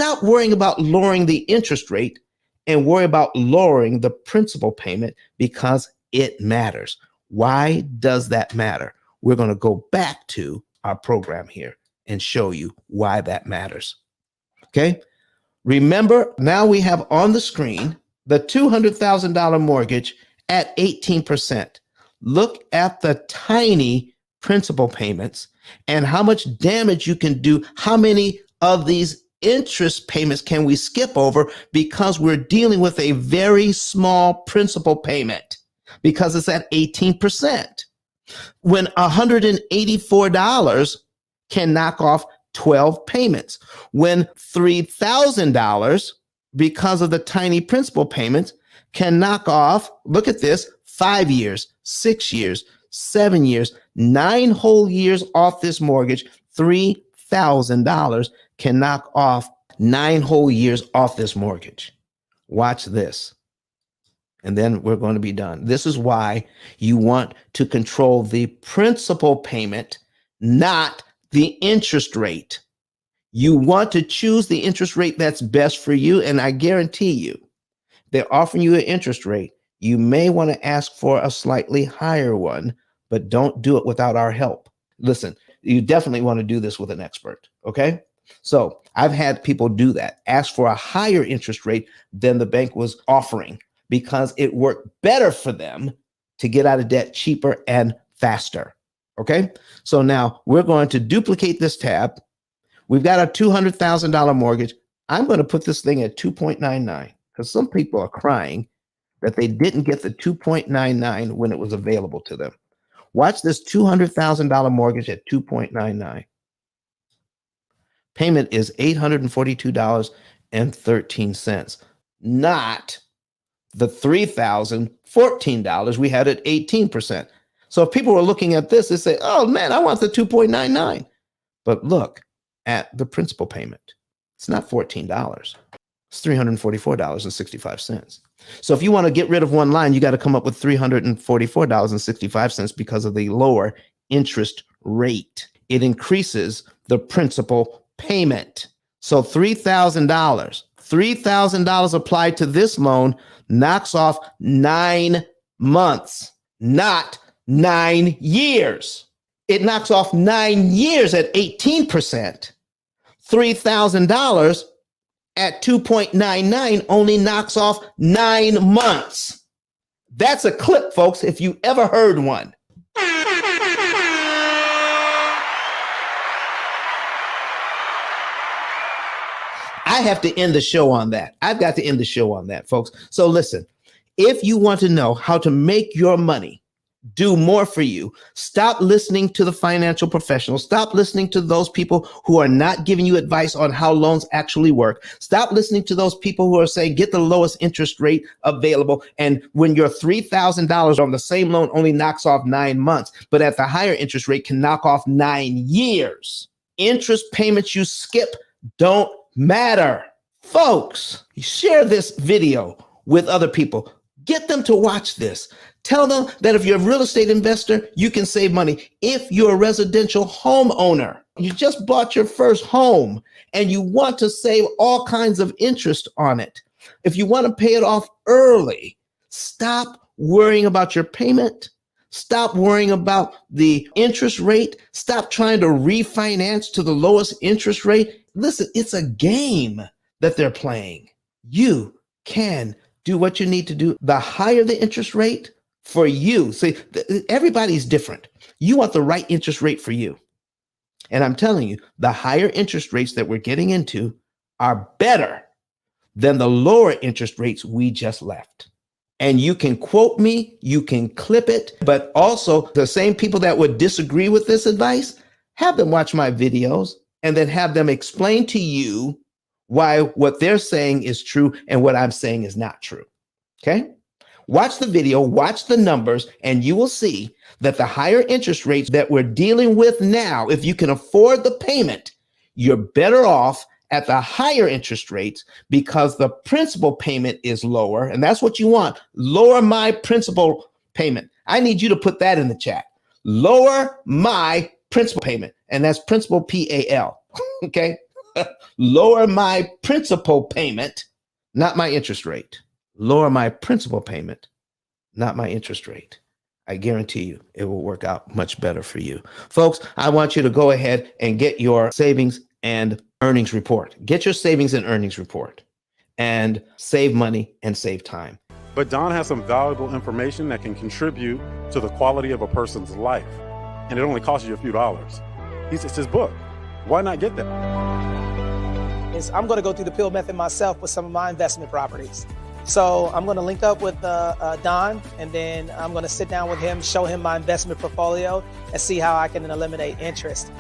Stop worrying about lowering the interest rate and worry about lowering the principal payment because it matters. Why does that matter? We're going to go back to our program here and show you why that matters. Okay. Remember, now we have on the screen the $200,000 mortgage at 18%. Look at the tiny principal payments and how much damage you can do. How many of these interest payments can we skip over because we're dealing with a very small principal payment because it's at 18%. When $184 can knock off 12 payments. When $3,000, because of the tiny principal payments, can knock off, look at this, 5 years, 6 years, 7 years, 9 whole years off this mortgage. $3,000 can knock off 9 whole years off this mortgage. Watch this. And then we're going to be done. This is why you want to control the principal payment, not the interest rate. You want to choose the interest rate that's best for you. And I guarantee you, they're offering you an interest rate. You may want to ask for a slightly higher one, but don't do it without our help. Listen, you definitely want to do this with an expert. Okay. So I've had people do that, ask for a higher interest rate than the bank was offering because it worked better for them to get out of debt cheaper and faster. Okay. So now we're going to duplicate this tab. We've got a $200,000 mortgage. I'm going to put this thing at 2.99 because some people are crying that they didn't get the 2.99 when it was available to them. Watch this $200,000 mortgage at 2.99. Payment is $842.13, not the $3,014 we had at 18%. So if people were looking at this, they say, oh man, I want the 2.99. But look at the principal payment. It's not $14. It's $344.65. So if you want to get rid of one line, you got to come up with $344.65 because of the lower interest rate. It increases the principal payment. So $3,000 applied to this loan knocks off 9 months, not 9 years. It knocks off 9 years at 18%. $3,000 at 2.99 only knocks off 9 months. That's a clip, folks, if you ever heard one. I have to end the show on that. I've got to end the show on that, folks. So listen, if you want to know how to make your money do more for you, stop listening to the financial professionals. Stop listening to those people who are not giving you advice on how loans actually work. Stop listening to those people who are saying, get the lowest interest rate available. And when your $3,000 on the same loan only knocks off 9 months, but at the higher interest rate can knock off 9 years. Interest payments you skip don't matter. Folks, share this video with other people. Get them to watch this. Tell them that if you're a real estate investor, you can save money. If you're a residential homeowner, you just bought your first home and you want to save all kinds of interest on it. If you want to pay it off early, stop worrying about your payment. Stop worrying about the interest rate. Stop trying to refinance to the lowest interest rate. Listen, it's a game that they're playing. You can do what you need to do. The higher the interest rate for you, see, everybody's different. You want the right interest rate for you. And I'm telling you, the higher interest rates that we're getting into are better than the lower interest rates we just left. And you can quote me, you can clip it, but also the same people that would disagree with this advice, have them watch my videos and then have them explain to you why what they're saying is true and what I'm saying is not true. Okay? Watch the video, watch the numbers, and you will see that the higher interest rates that we're dealing with now, if you can afford the payment, you're better off at the higher interest rates because the principal payment is lower. And that's what you want. Lower my principal payment. I need you to put that in the chat. Lower my principal payment. And that's principal P.A.L. Okay. lower my principal payment, not my interest rate. Lower my principal payment, not my interest rate. I guarantee you it will work out much better for you. Folks, I want you to go ahead and get your savings and earnings report. Get your savings and earnings report and save money and save time. But Don has some valuable information that can contribute to the quality of a person's life. And it only costs you a few dollars. It's his book. Why not get that? I'm going to go through the P.I.L. method myself with some of my investment properties. So I'm going to link up with Don, and then I'm going to sit down with him, show him my investment portfolio, and see how I can eliminate interest.